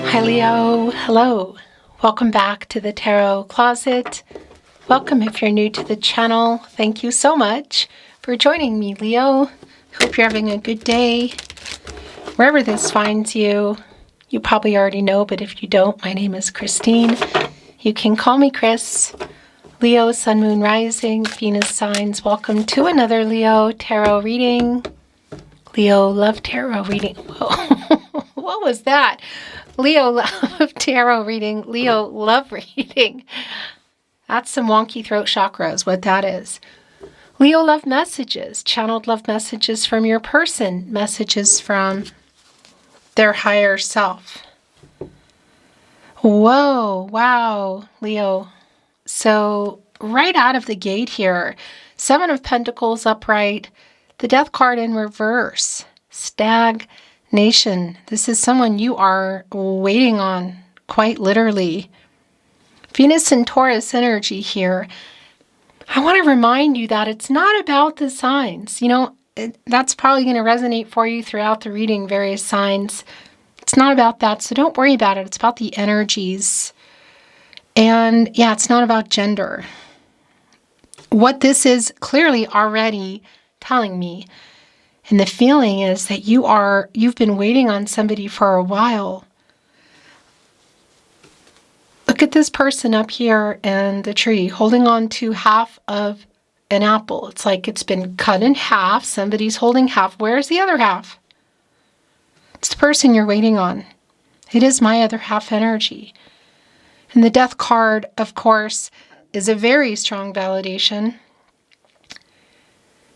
Hi Leo, hello. Welcome back to the Tarot Closet. Welcome if you're new to the channel. Thank you so much for joining me, Leo. Hope you're having a good day. Wherever this finds you, you probably already know, but if you don't, my name is Christine. You can call me Chris. Leo, Sun, Moon, Rising, Venus signs. Welcome to another Leo Tarot reading. Leo Love Tarot Reading. Whoa. What was that? Leo Love Tarot Reading. Leo Love Reading. That's some wonky throat chakras, what that is. Leo Love Messages. Channeled love messages from your person. Messages from their higher self. Whoa. Wow, Leo. So right out of the gate here, Seven of Pentacles upright. The Death card in reverse. Stagnation. This is someone you are waiting on, quite literally. Venus and Taurus energy here. I want to remind you that it's not about the signs. You know, that's probably going to resonate for you throughout the reading, various signs. It's not about that, so don't worry about it. It's about the energies. And yeah, it's not about gender. What this is clearly already telling me, and the feeling is that you've been waiting on somebody for a while. Look at this person up here in the tree holding on to half of an apple. It's like it's been cut in half. Somebody's holding half. Where's the other half? It's the person you're waiting on. It is my other half energy. And the Death card, of course, is a very strong validation.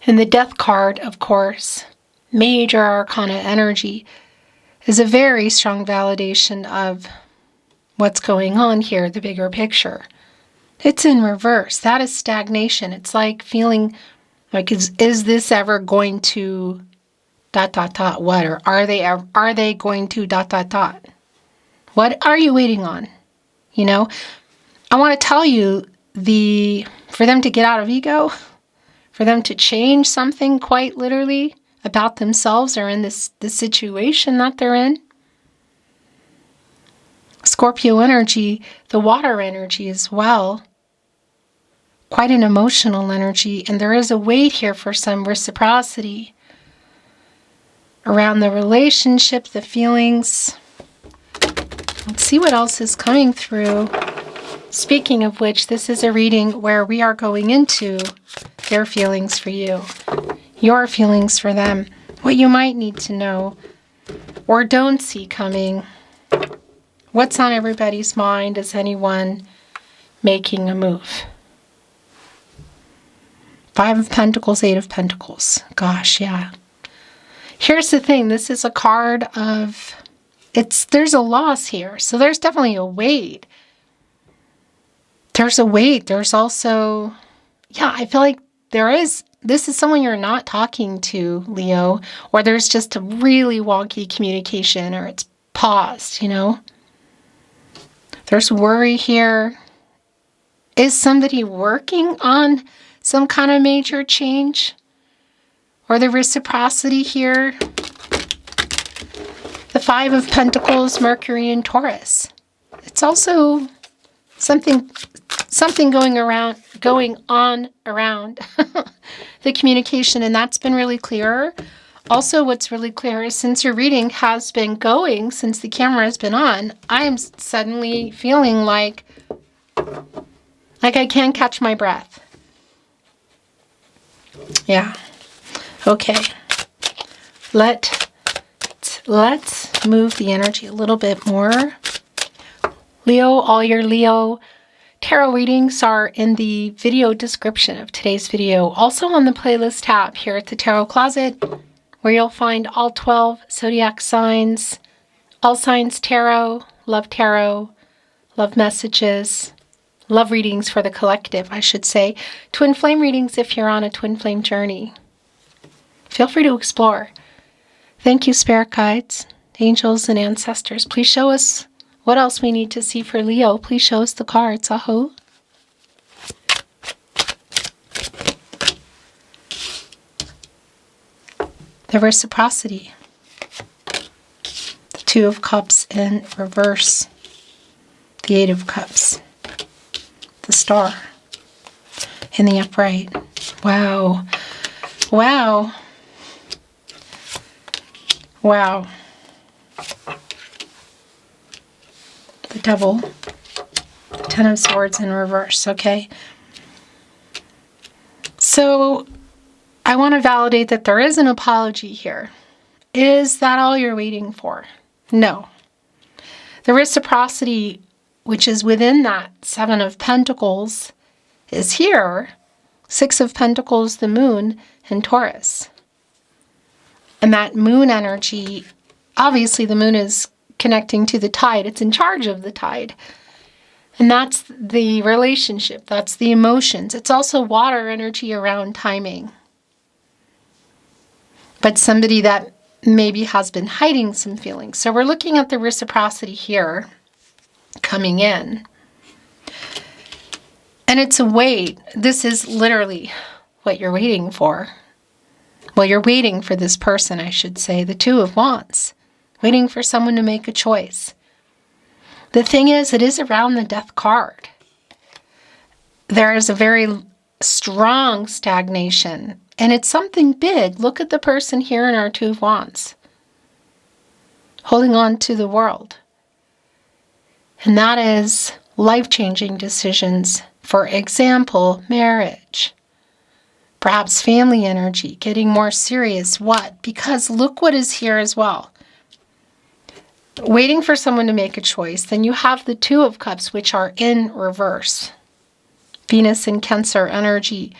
And the Death card, of course, major arcana energy, is a very strong validation of what's going on here, the bigger picture. It's in reverse. That is stagnation. It's like feeling like, is this ever going to ... what? Or are they going to ... What are you waiting on? You know, I want to tell you, for them to get out of ego, for them to change something quite literally about themselves or in this situation that they're in. Scorpio energy, the water energy as well. Quite an emotional energy, and there is a wait here for some reciprocity around the relationship, the feelings. Let's see what else is coming through. Speaking of which, this is a reading where we are going into their feelings for you, your feelings for them, what you might need to know or don't see coming. What's on everybody's mind? Is anyone making a move? Five of Pentacles, Eight of Pentacles. Gosh, yeah. Here's the thing. This is a card of, there's a loss here. So there's definitely a wait. There's a wait. There's also, yeah, I feel like this is someone you're not talking to, Leo, or there's just a really wonky communication, or it's paused, you know? There's worry here. Is somebody working on some kind of major change? Or the reciprocity here? The Five of Pentacles, Mercury and Taurus. It's also something going on around the communication, and that's been really clear. Also, what's really clear is since your reading has been going, since the camera has been on, I am suddenly feeling like I can't catch my breath. Yeah. Okay. Let's move the energy a little bit more. Leo, all your Leo tarot readings are in the video description of today's video. Also on the playlist tab here at the Tarot Closet, where you'll find all 12 zodiac signs, all signs tarot, love messages, love readings for the collective, I should say. Twin flame readings if you're on a twin flame journey. Feel free to explore. Thank you, spirit guides, angels, and ancestors. Please show us what else we need to see for Leo. Please show us the cards. Aho. The reciprocity. The Two of Cups in reverse. The Eight of Cups. The Star. In the upright. Wow. Wow. Wow. The Devil. The Ten of Swords in reverse, okay? So, I want to validate that there is an apology here. Is that all you're waiting for? No. The reciprocity, which is within that Seven of Pentacles, is here. Six of Pentacles, the Moon, and Taurus. And that Moon energy, obviously the Moon is connecting to the tide. It's in charge of the tide. And that's the relationship. That's the emotions. It's also water energy around timing. But somebody that maybe has been hiding some feelings. So we're looking at the reciprocity here coming in. And it's a wait. This is literally what you're waiting for. Well, you're waiting for this person, I should say, the Two of Wands. Waiting for someone to make a choice. The thing is, it is around the Death card. There is a very strong stagnation. And it's something big. Look at the person here in our Two of Wands. Holding on to the world. And that is life-changing decisions. For example, marriage. Perhaps family energy, getting more serious. What? Because look what is here as well. Waiting for someone to make a choice. Then you have the Two of Cups, which are in reverse. Venus and Cancer energy.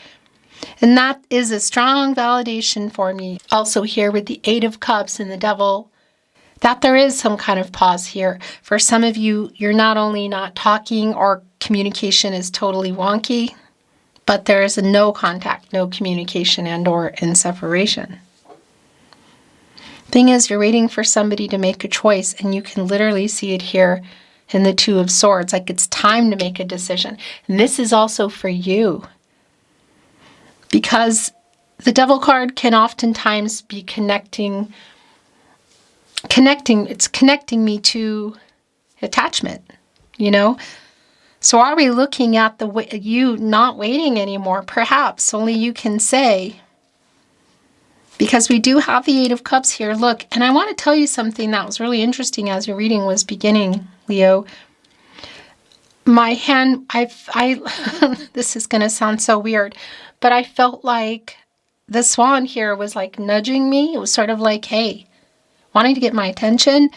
And that is a strong validation for me. Also here with the Eight of Cups and the Devil, that there is some kind of pause here. For some of you, you're not only not talking or communication is totally wonky, but there is a no contact, no communication, and or in separation. Thing is, you're waiting for somebody to make a choice, and you can literally see it here in the Two of Swords, like it's time to make a decision. And this is also for you. Because the Devil card can oftentimes be connecting, it's connecting me to attachment, you know? So are we looking at you not waiting anymore? Perhaps only you can say, because we do have the Eight of Cups here. Look, and I want to tell you something that was really interesting as your reading was beginning, Leo. My hand, this is going to sound so weird, but I felt like the swan here was like nudging me. It was sort of like, hey, wanting to get my attention.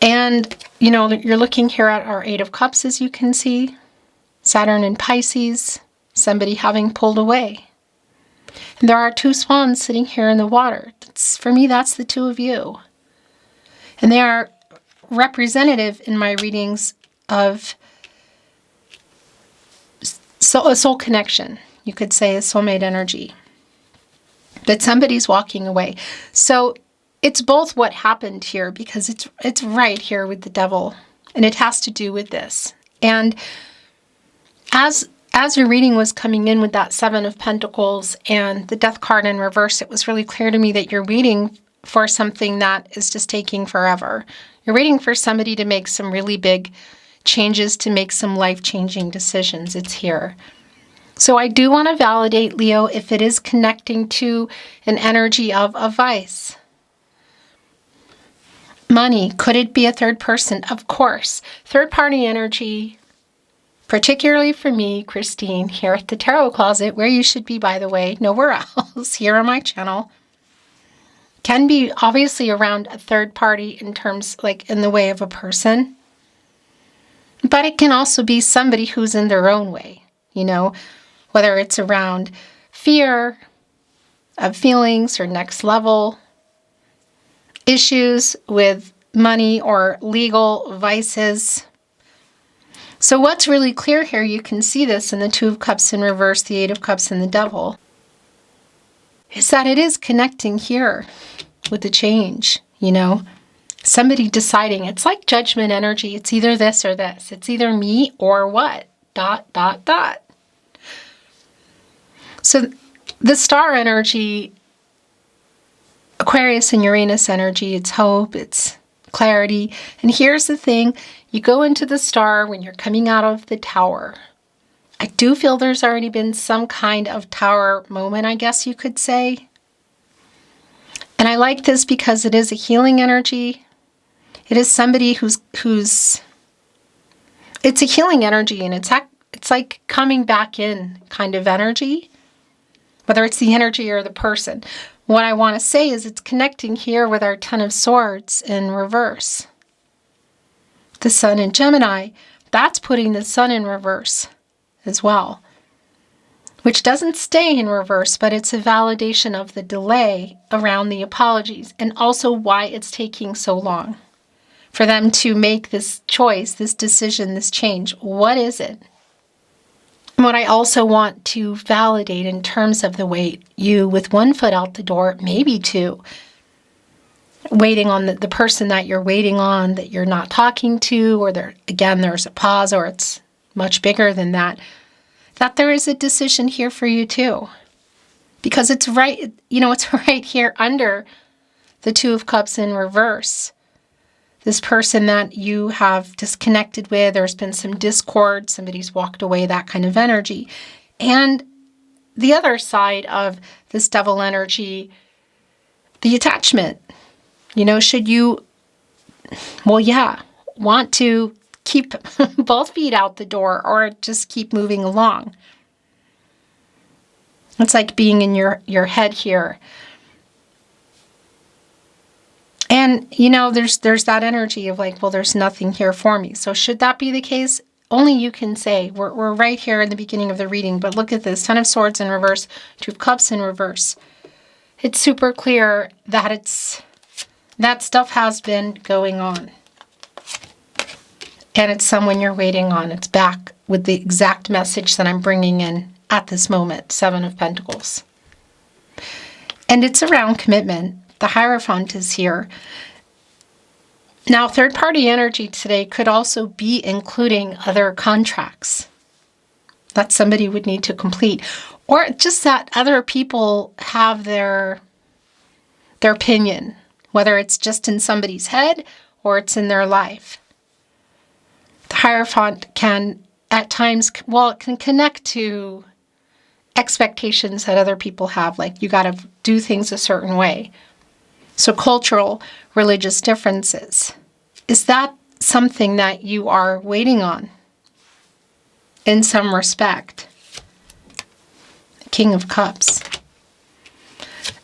And, you know, you're looking here at our Eight of Cups, as you can see. Saturn and Pisces, somebody having pulled away. And there are two swans sitting here in the water. For me, that's the two of you. And they are representative in my readings of a soul connection. You could say a soulmate energy. That somebody's walking away. So it's both what happened here, because it's right here with the Devil. And it has to do with this. And as your reading was coming in with that Seven of Pentacles and the Death card in reverse, it was really clear to me that you're waiting for something that is just taking forever. You're waiting for somebody to make some really big changes, to make some life-changing decisions. It's here. So I do want to validate, Leo, if it is connecting to an energy of a vice. Money. Could it be a third person? Of course. Third-party energy, particularly for me, Christine, here at the Tarot Closet, where you should be, by the way, nowhere else, here on my channel, can be obviously around a third party in terms, like in the way of a person. But it can also be somebody who's in their own way, you know, whether it's around fear of feelings or next level issues with money or legal vices. So what's really clear here, you can see this in the Two of Cups in reverse, the Eight of Cups and the Devil, is that it is connecting here with the change, you know. Somebody deciding, it's like judgment energy. It's either this or this. It's either me or what, ... So the star energy, Aquarius and Uranus energy, it's hope, it's clarity. And here's the thing, you go into the star when you're coming out of the tower. I do feel there's already been some kind of tower moment, I guess you could say. And I like this because it is a healing energy. It is somebody who's it's a healing energy, and it's like coming back in kind of energy, whether it's the energy or the person. What I want to say is it's connecting here with our Ten of Swords in reverse. The Sun in Gemini, that's putting the Sun in reverse as well, which doesn't stay in reverse, but it's a validation of the delay around the apologies and also why it's taking so long for them to make this choice, this decision, this change. What is it? And what I also want to validate in terms of the wait, you with one foot out the door, maybe two, waiting on the person that you're waiting on, that you're not talking to, or there's a pause, or it's much bigger than that, that there is a decision here for you too. Because it's right, it's right here under the Two of Cups in reverse. This person that you have disconnected with, there's been some discord, somebody's walked away, that kind of energy. And the other side of this Devil energy, the attachment. Should you, want to keep both feet out the door or just keep moving along? It's like being in your head here. And, there's that energy of like, well, there's nothing here for me. So should that be the case? Only you can say. We're right here in the beginning of the reading, but look at this. Ten of Swords in reverse, Two of Cups in reverse. It's super clear that that stuff has been going on. And it's someone you're waiting on. It's back with the exact message that I'm bringing in at this moment, Seven of Pentacles. And it's around commitment. The Hierophant is here. Now, third-party energy today could also be including other contracts that somebody would need to complete, or just that other people have their opinion, whether it's just in somebody's head or it's in their life. The Hierophant can, at times, it can connect to expectations that other people have, like you got to do things a certain way. So cultural, religious differences. Is that something that you are waiting on in some respect? King of Cups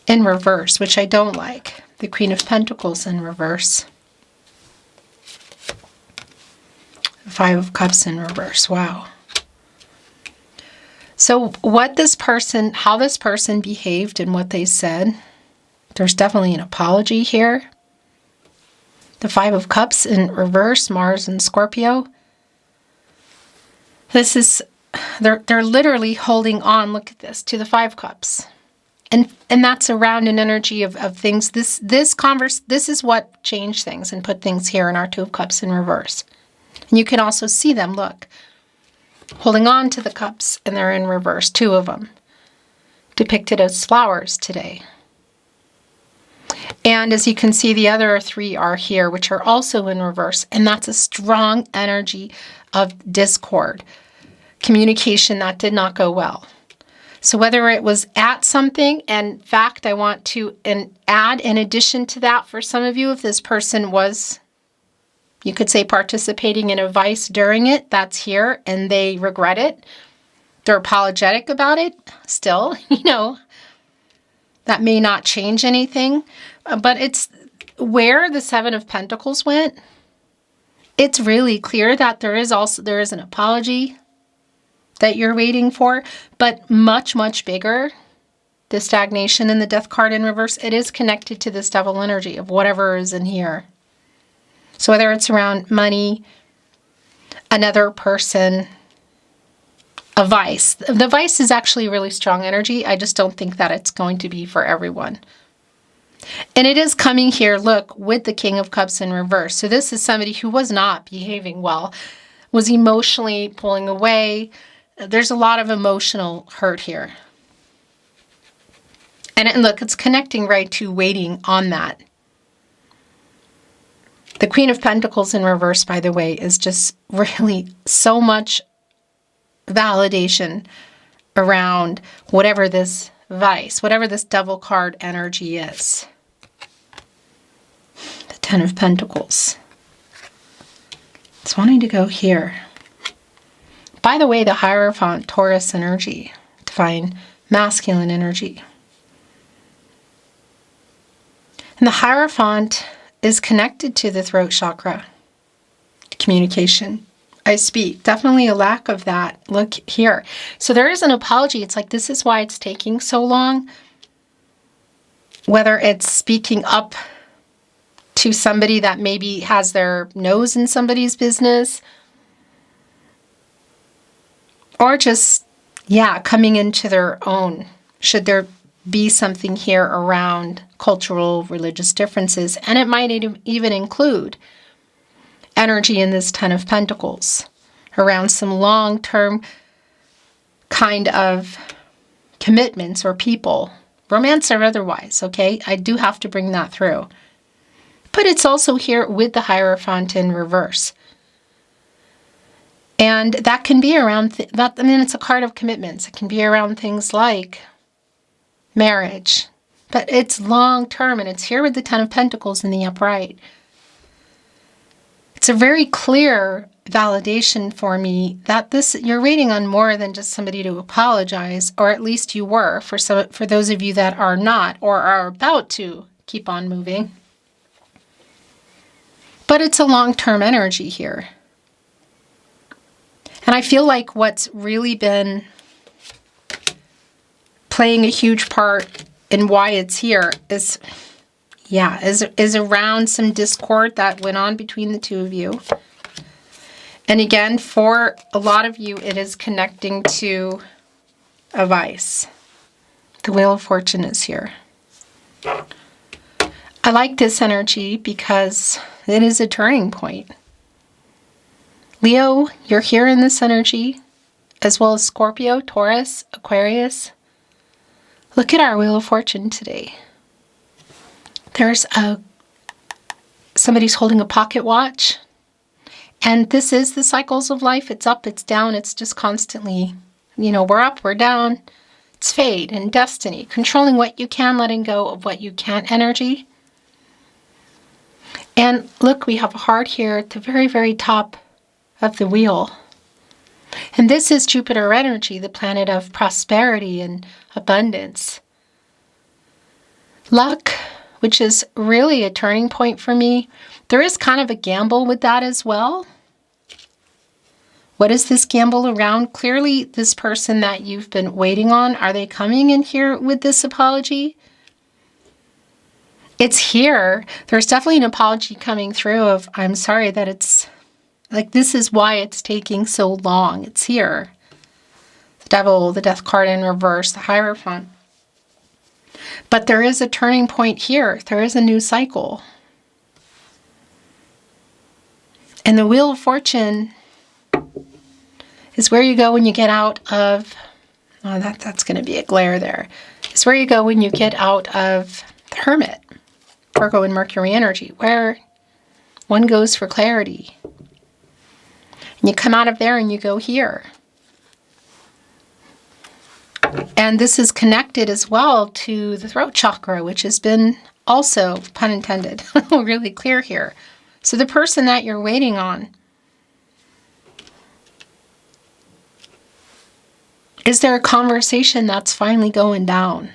in reverse, which I don't like. The Queen of Pentacles in reverse. Five of Cups in reverse. Wow. So how this person behaved and what they said, there's definitely an apology here. The Five of Cups in reverse, Mars and Scorpio. This is, they're literally holding on, look at this, to the Five Cups. And that's around an energy of things. This is what changed things and put things here in our Two of Cups in reverse. And you can also see them, look, holding on to the cups, and they're in reverse, two of them, depicted as flowers today. And as you can see, the other three are here, which are also in reverse. And that's a strong energy of discord, communication that did not go well. So whether it was at something, and in fact, I want to add in addition to that for some of you, if this person was, you could say, participating in a vice during it, that's here, and they regret it. They're apologetic about it still, that may not change anything. But it's where the Seven of Pentacles went. It's really clear that there is an apology that you're waiting for, but much, much bigger, the stagnation and the Death card in reverse, it is connected to this Devil energy of whatever is in here. So whether it's around money, another person, a vice. The vice is actually really strong energy. I just don't think that it's going to be for everyone. And it is coming here, look, with the King of Cups in reverse. So this is somebody who was not behaving well, was emotionally pulling away. There's a lot of emotional hurt here. And look, it's connecting right to waiting on that. The Queen of Pentacles in reverse, by the way, is just really so much validation around whatever this vice, whatever this devil card energy is. The Ten of Pentacles. It's wanting to go here. By the way, the Hierophant, Taurus energy, divine masculine energy. And the Hierophant is connected to the throat chakra, communication. I speak. Definitely a lack of that. Look here. So there is an apology. It's like, this is why it's taking so long. Whether it's speaking up to somebody that maybe has their nose in somebody's business, or just, yeah, coming into their own. Should there be something here around cultural, religious differences? And it might even include energy in this Ten of Pentacles around some long-term kind of commitments or people, romance or otherwise, okay? I do have to bring that through. But it's also here with the Hierophant in reverse. And that can be around, it's a card of commitments. It can be around things like marriage. But it's long-term, and it's here with the Ten of Pentacles in the upright. It's a very clear validation for me that you're waiting on more than just somebody to apologize, or at least you were, for those of you that are not or are about to keep on moving. But it's a long-term energy here. And I feel like what's really been playing a huge part in why it's here is around some discord that went on between the two of you. And again, for a lot of you, it is connecting to a vice. The Wheel of Fortune is here. I like this energy because it is a turning point. Leo, you're here in this energy, as well as Scorpio, Taurus, Aquarius. Look at our Wheel of Fortune today. There's somebody's holding a pocket watch. And this is the cycles of life. It's up, it's down, it's just constantly, we're up, we're down. It's fate and destiny, controlling what you can, letting go of what you can't energy. And look, we have a heart here at the very, very top of the wheel. And this is Jupiter energy, the planet of prosperity and abundance. Luck, which is really a turning point for me. There is kind of a gamble with that as well. What is this gamble around? Clearly, this person that you've been waiting on, are they coming in here with this apology? It's here. There's definitely an apology coming through of, I'm sorry that it's, like, this is why it's taking so long. It's here. The Devil, the Death card in reverse, the Hierophant. But there is a turning point here. There is a new cycle. And the Wheel of Fortune is where you go when you get out of, that's going to be a glare there. It's where you go when you get out of the Hermit, Virgo and Mercury energy, where one goes for clarity. And you come out of there and you go here. And this is connected as well to the throat chakra, which has been also, pun intended, really clear here. So the person that you're waiting on, is there a conversation that's finally going down?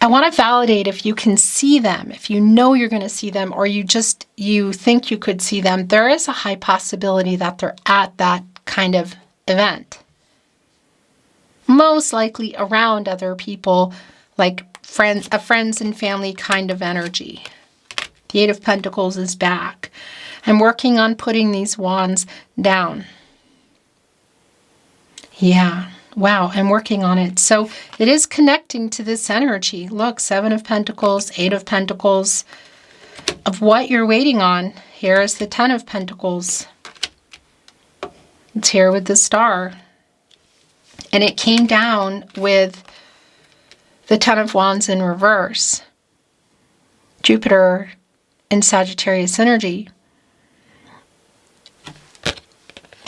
I want to validate if you can see them, if you know you're going to see them, or you think you could see them. There is a high possibility that they're at that kind of event. Most likely around other people, like a friends and family kind of energy. The Eight of Pentacles is back. I'm working on putting these wands down. Yeah. Wow, I'm working on it. So it is connecting to this energy. Look, Seven of Pentacles, Eight of Pentacles. Of what you're waiting on, here is the Ten of Pentacles. It's here with the Star. And it came down with the Ten of Wands in reverse. Jupiter in Sagittarius energy.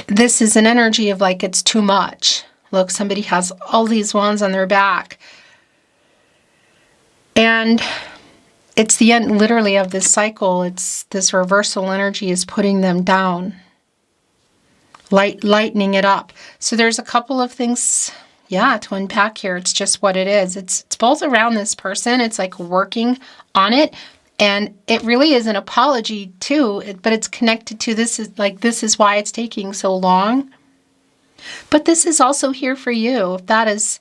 This is an energy of like it's too much. Look, somebody has all these wands on their back. And it's the end literally of this cycle. It's this reversal energy is putting them down. Lightening it up. So there's a couple of things, yeah, to unpack here. It's just what it is. It's both around this person. It's like working on it. And it really is an apology too, but it's connected to this is why it's taking so long. But this is also here for you. If that is,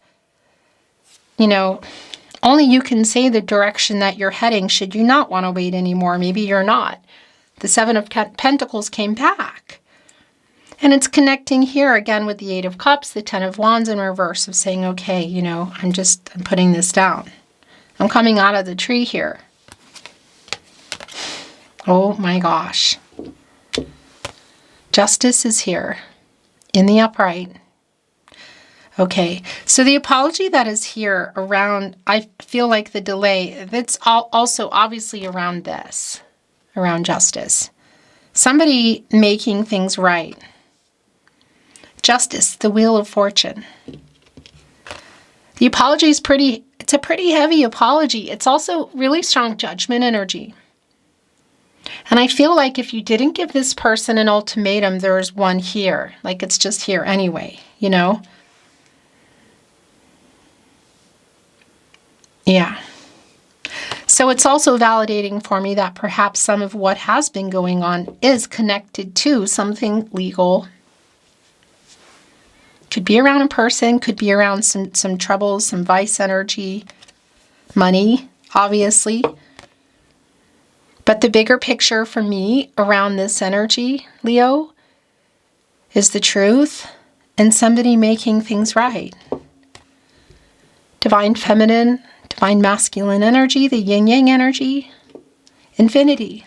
only you can say the direction that you're heading should you not want to wait anymore. Maybe you're not. The Seven of Pentacles came back. And it's connecting here again with the Eight of Cups, the Ten of Wands in reverse of saying, okay, I'm putting this down. I'm coming out of the tree here. Oh my gosh. Justice is here in the upright. Okay, so the apology that is here around, I feel like the delay, that's also obviously around this, around justice. Somebody making things right. Justice, the Wheel of Fortune. The apology is it's a pretty heavy apology. It's also really strong judgment energy. And I feel like if you didn't give this person an ultimatum, there's one here. Like it's just here anyway, Yeah. So it's also validating for me that perhaps some of what has been going on is connected to something legal. Could be around a person, could be around some troubles, some vice energy, money, obviously. But the bigger picture for me around this energy, Leo, is the truth and somebody making things right. Divine feminine, divine masculine energy, the yin-yang energy, infinity,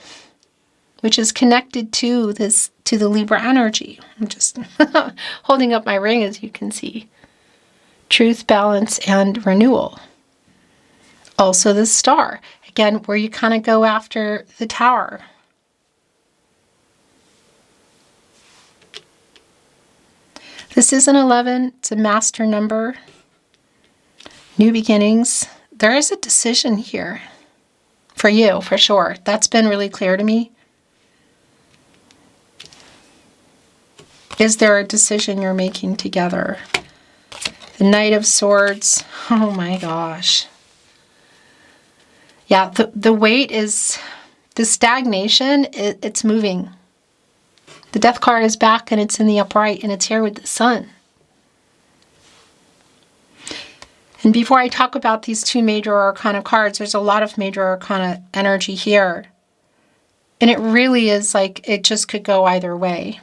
which is connected to the Libra energy. I'm just holding up my ring as you can see. Truth, balance, and renewal. Also the star. Again, where you kind of go after the Tower. This is an 11. It's a master number. New beginnings. There is a decision here for you, for sure. That's been really clear to me. Is there a decision you're making together? The Knight of Swords. Oh my gosh. Yeah, the weight is, the stagnation, it's moving. The Death card is back and it's in the upright and it's here with the Sun. And before I talk about these two major arcana cards, there's a lot of major arcana energy here. And it really is like, it just could go either way.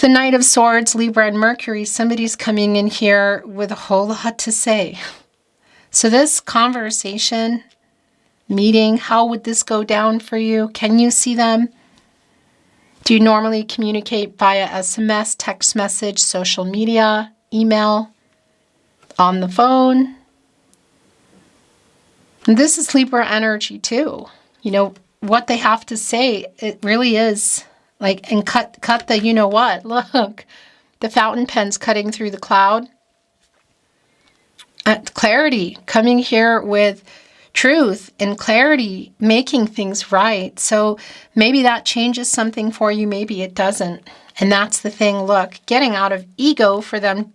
The Knight of Swords, Libra and Mercury, somebody's coming in here with a whole lot to say. So this conversation, meeting, how would this go down for you? Can you see them? Do you normally communicate via SMS, text message, social media, email, on the phone? And this is Libra energy too. What they have to say, it really is like, and cut the you-know-what. Look, the fountain pen's cutting through the cloud. Clarity, coming here with truth and clarity, making things right. So maybe that changes something for you, maybe it doesn't. And that's the thing, look, getting out of ego for them,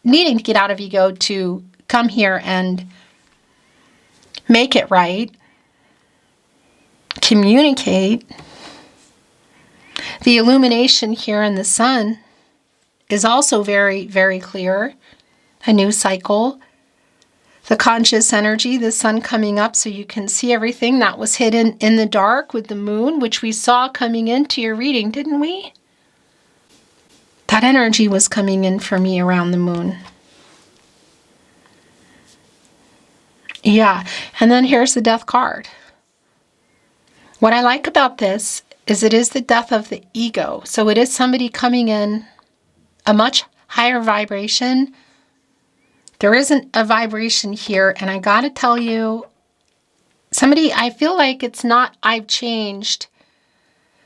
needing to get out of ego to come here and make it right, communicate. The illumination here in the Sun is also very, very clear. A new cycle. The conscious energy, the Sun coming up so you can see everything that was hidden in the dark with the Moon, which we saw coming into your reading, didn't we? That energy was coming in for me around the Moon. Yeah, and then here's the Death card. What I like about this is it is the death of the ego. So it is somebody coming in a much higher vibration There isn't a vibration here, and I gotta tell you, somebody, I feel like it's not I've changed,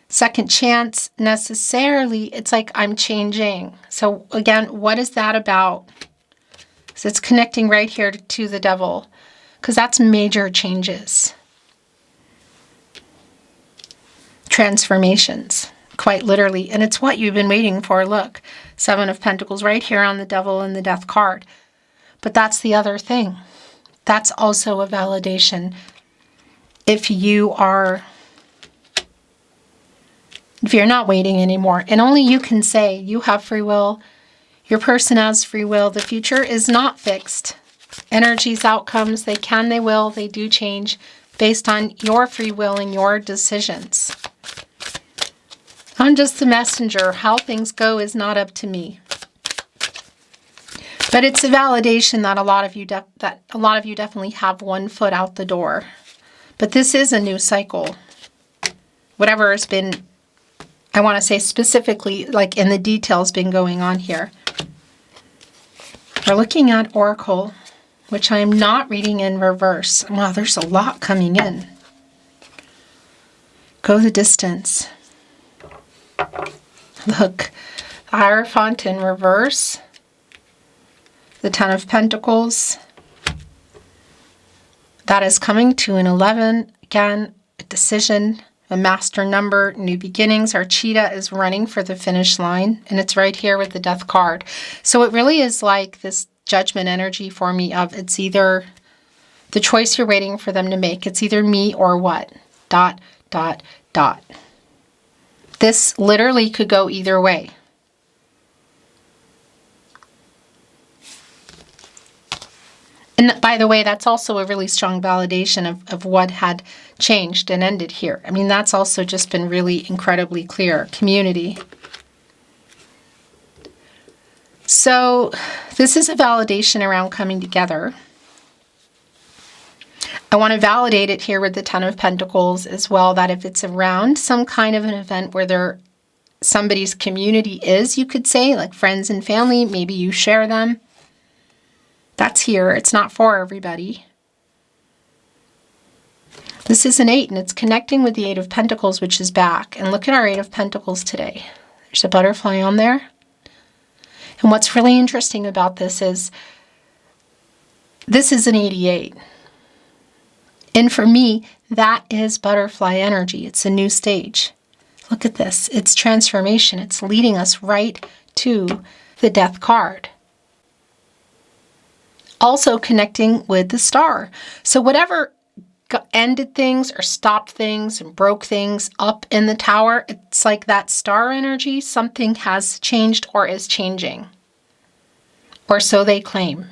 second chance necessarily. It's like I'm changing. So again, what is that about? So it's connecting right here to the devil, because that's major changes. Transformations, quite literally. And it's what you've been waiting for. Look, Seven of Pentacles right here on the devil and the Death card. But that's the other thing. That's also a validation. If you're not waiting anymore, and only you can say you have free will, your person has free will, the future is not fixed. Energies, outcomes, they can, they will, they do change based on your free will and your decisions. I'm just the messenger. How things go is not up to me. But it's a validation that a lot of you definitely have one foot out the door. But this is a new cycle. Whatever has been, I want to say specifically, like in the details, been going on here. We're looking at Oracle, which I am not reading in reverse. Wow, there's a lot coming in. Go the distance. Look, the Hierophant in reverse. The Ten of Pentacles. That is coming to an 11. Again, a decision, a master number, new beginnings. Our cheetah is running for the finish line, and it's right here with the Death card. So it really is like this judgment energy for me of it's either the choice you're waiting for them to make. It's either me or what? ... This literally could go either way. And by the way, that's also a really strong validation of what had changed and ended here. I mean, that's also just been really incredibly clear. Community. So this is a validation around coming together. I want to validate it here with the Ten of Pentacles as well, that if it's around some kind of an event where somebody's community is, you could say, like friends and family, maybe you share them. That's here. It's not for everybody. This is an 8, and it's connecting with the 8 of Pentacles, which is back. And look at our 8 of Pentacles today. There's a butterfly on there. And what's really interesting about this is an 88. And for me, that is butterfly energy. It's a new stage. Look at this. It's transformation. It's leading us right to the Death card. Also connecting with the Star. So whatever ended things or stopped things and broke things up in the Tower, it's like that Star energy. Something has changed or is changing. Or so they claim.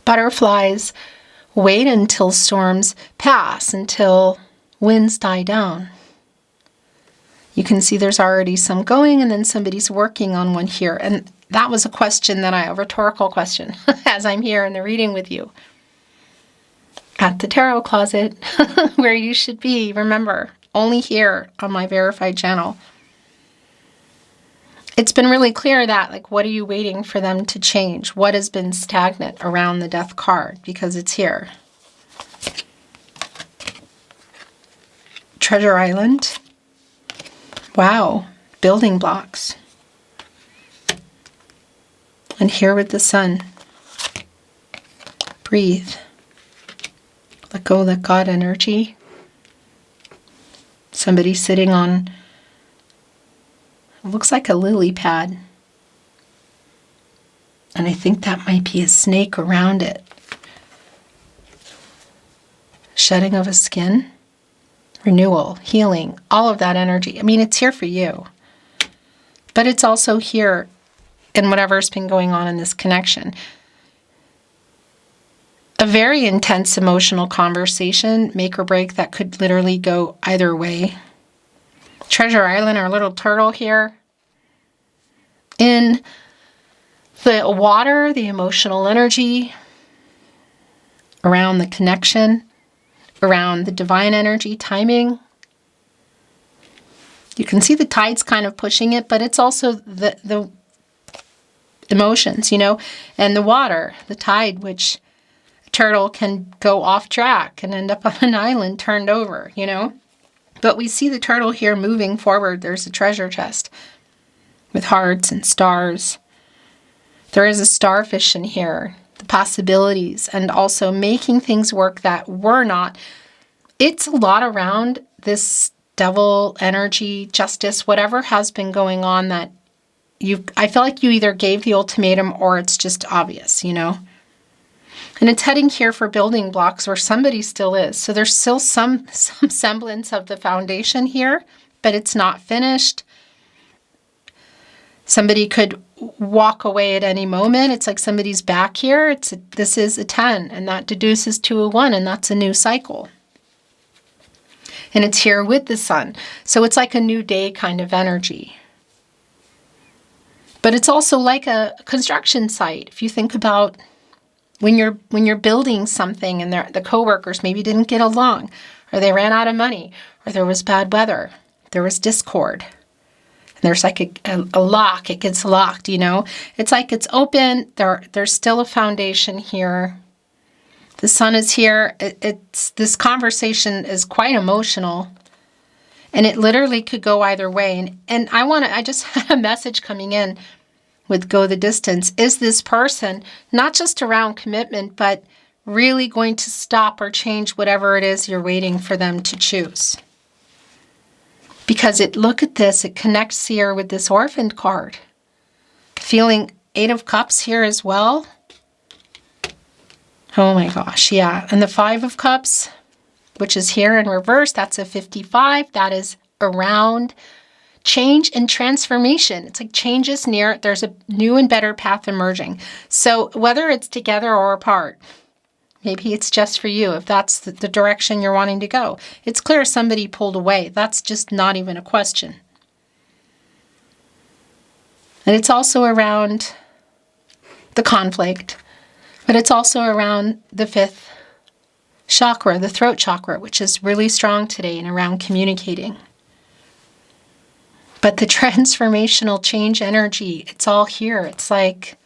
Butterflies wait until storms pass, until winds die down. You can see there's already some going, and then somebody's working on one here. And that was a rhetorical question, as I'm here in the reading with you. At the Tarot Closet, where you should be, remember, only here on my verified channel. It's been really clear that, like, what are you waiting for them to change? What has been stagnant around the Death card? Because it's here. Treasure Island. Wow. Building blocks. And here with the Sun. Breathe. Let go, let God energy. Somebody sitting on, it looks like a lily pad. And I think that might be a snake around it. Shedding of a skin. Renewal, healing, all of that energy. I mean, it's here for you. But it's also here in whatever's been going on in this connection. A very intense emotional conversation, make or break, that could literally go either way. Treasure Island, our little turtle here. In the water, the emotional energy around the connection, around the divine energy, timing. You can see the tides kind of pushing it, but it's also the emotions, and the water, the tide, which a turtle can go off track and end up on an island turned over, But we see the turtle here moving forward. There's a treasure chest with hearts and stars. There is a starfish in here, the possibilities, and also making things work that were not. It's a lot around this devil energy, justice, whatever has been going on that I feel like you either gave the ultimatum or it's just obvious, And it's heading here for building blocks where somebody still is. So there's still some semblance of the foundation here, but it's not finished. Somebody could walk away at any moment. It's like somebody's back here. This is a 10, and that deduces to a 1, and that's a new cycle. And it's here with the sun. So it's like a new day kind of energy. But it's also like a construction site. If you think about when you're building something and the coworkers maybe didn't get along, or they ran out of money, or there was bad weather, there was discord. There's like a lock. It gets locked, It's like it's open. There's still a foundation here. The sun is here. This conversation is quite emotional. And it literally could go either way. And I just had a message coming in with go the distance. Is this person not just around commitment, but really going to stop or change whatever it is you're waiting for them to choose? Because look at this, it connects here with this orphaned card. Feeling 8 of Cups here as well. Oh my gosh, yeah. And the 5 of Cups, which is here in reverse, that's a 55. That is around change and transformation. It's like change is near. There's a new and better path emerging. So whether it's together or apart, maybe it's just for you if that's the direction you're wanting to go. It's clear somebody pulled away. That's just not even a question. And it's also around the conflict, but it's also around the 5th chakra, the throat chakra, which is really strong today and around communicating. But the transformational change energy, it's all here. It's like,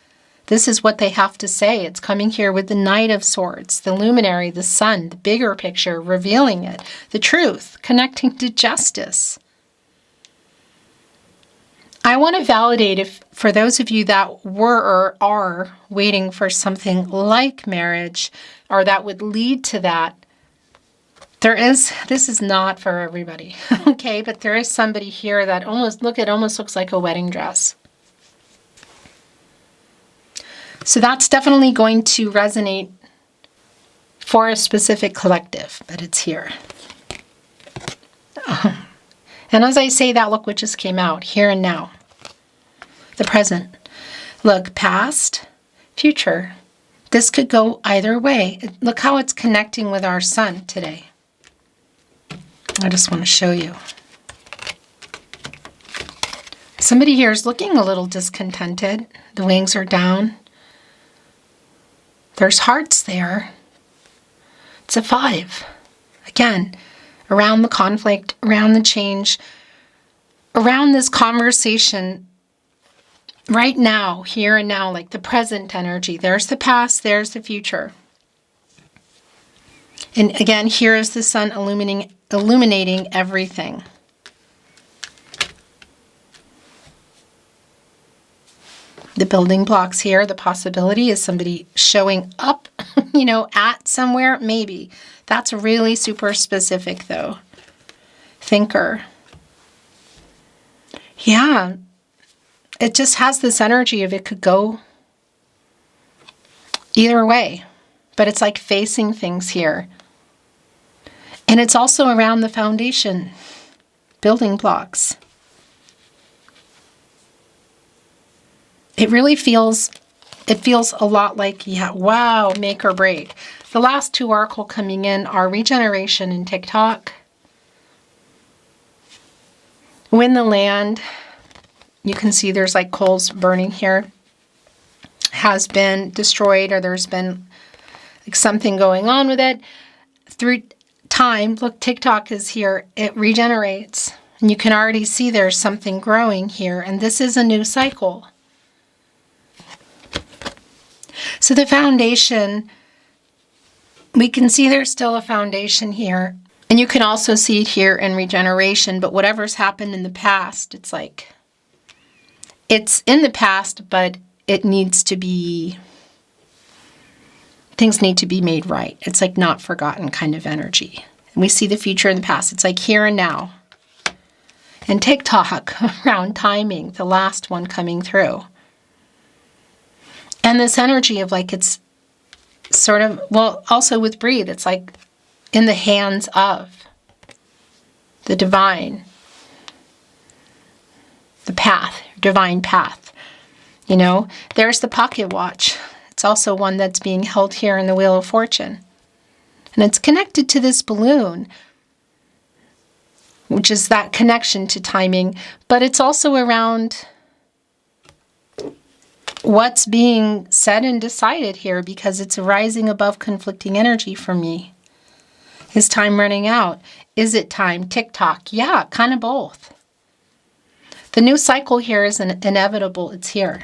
this is what they have to say. It's coming here with the Knight of Swords, the luminary, the sun, the bigger picture, revealing it, the truth, connecting to justice. I want to validate if for those of you that were or are waiting for something like marriage or that would lead to that, this is not for everybody, okay? But there is somebody here that almost looks like a wedding dress. So that's definitely going to resonate for a specific collective, but it's here. And as I say that, look what just came out, here and now. The present. Look, past, future. This could go either way. Look how it's connecting with our sun today. I just want to show you. Somebody here is looking a little discontented. The wings are down. There's hearts there. It's a 5. Again, around the conflict, around the change, around this conversation right now, here and now, like the present energy. There's the past, there's the future. And again, here is the sun illuminating everything. The building blocks here, the possibility is somebody showing up, at somewhere, maybe. That's really super specific, though. Thinker. Yeah. It just has this energy of it could go either way. But it's like facing things here. And it's also around the foundation, building blocks. It really feels a lot like, wow, make or break. The last 2 oracle coming in are regeneration and TikTok. When the land, you can see there's like coals burning here, has been destroyed or there's been like something going on with it. Through time, look, TikTok is here. It regenerates. And you can already see there's something growing here. And this is a new cycle. So the foundation, we can see there's still a foundation here. And you can also see it here in regeneration, but whatever's happened in the past, it's like, it's in the past, but it needs to be, things need to be made right. It's like not forgotten kind of energy. And we see the future and the past. It's like here and now. And TikTok around timing, the last one coming through. And this energy of like, it's sort of, well, also with breathe, it's like in the hands of the divine, the path, divine path. You know, there's the pocket watch. It's also one that's being held here in the Wheel of Fortune. And it's connected to this balloon, which is that connection to timing, but it's also around what's being said and decided here, because it's rising above conflicting energy for me. Is time running out? Is it time? TikTok? Yeah, kind of both. The new cycle here is inevitable. It's here.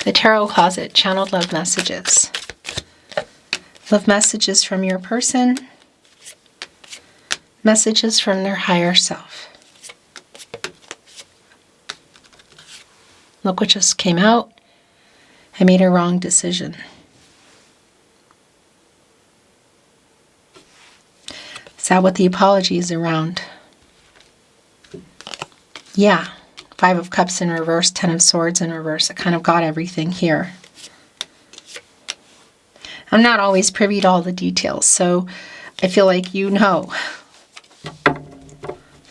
The Tarot Closet, channeled love messages. Love messages from your person. Messages from their higher self. Look what just came out. I made a wrong decision. Is that what the apology is around? Yeah. 5 of Cups in reverse, 10 of Swords in reverse. It kind of got everything here. I'm not always privy to all the details, so I feel like you know.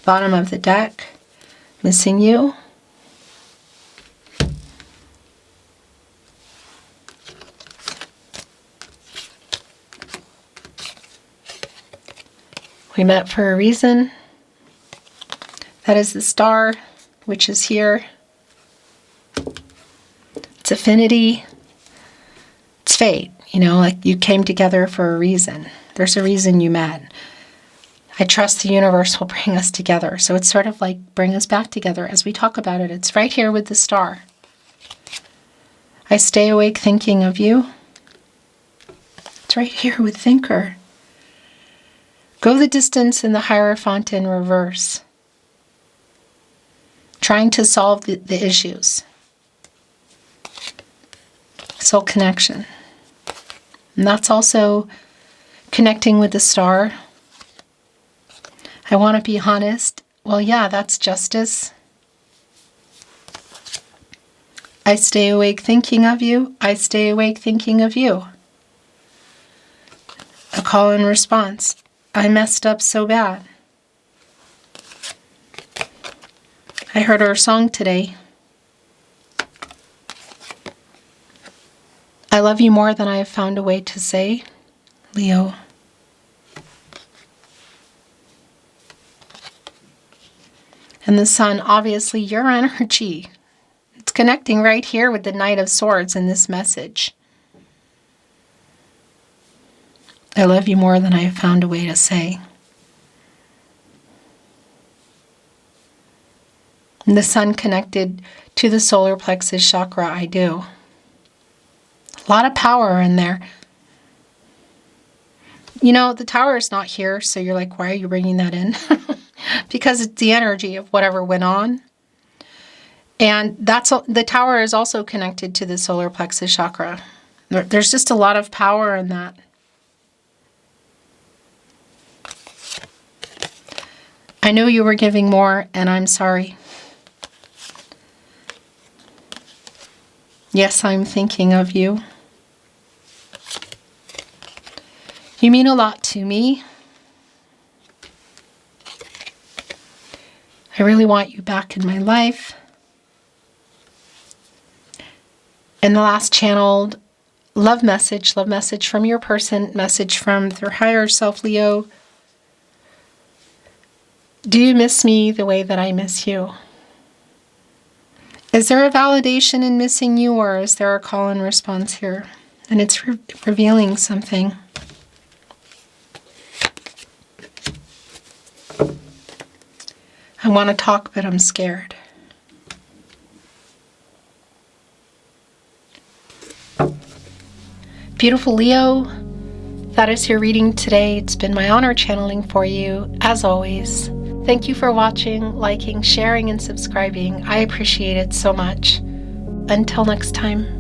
Bottom of the deck, missing you. We met for a reason. That is the Star, which is here. It's affinity. It's fate. You know, like you came together for a reason. There's a reason you met. I trust the universe will bring us together. So it's sort of like bring us back together as we talk about it. It's right here with the Star. I stay awake thinking of you. It's right here with Thinker. Go the distance in the Hierophant in reverse. Trying to solve the issues. Soul connection. And that's also connecting with the Star. I want to be honest. Well, yeah, that's justice. I stay awake thinking of you. I stay awake thinking of you. A call and response. I messed up so bad. I heard our song today. I love you more than I have found a way to say, Leo. And the Sun, obviously your energy. It's connecting right here with the Knight of Swords in this message. I love you more than I have found a way to say. And the Sun connected to the solar plexus chakra, I do. A lot of power in there. You know, the Tower is not here, so you're like, why are you bringing that in? Because it's the energy of whatever went on. And that's the Tower is also connected to the solar plexus chakra. There's just a lot of power in that. I know you were giving more, and I'm sorry. Yes, I'm thinking of you. You mean a lot to me. I really want you back in my life. And the last channeled love message from your person, message from their higher self, Leo. Do you miss me the way that I miss you? Is there a validation in missing you, or is there a call and response here? And it's revealing something. I want to talk, but I'm scared. Beautiful Leo, that is your reading today. It's been my honor channeling for you, as always. Thank you for watching, liking, sharing, and subscribing. I appreciate it so much. Until next time.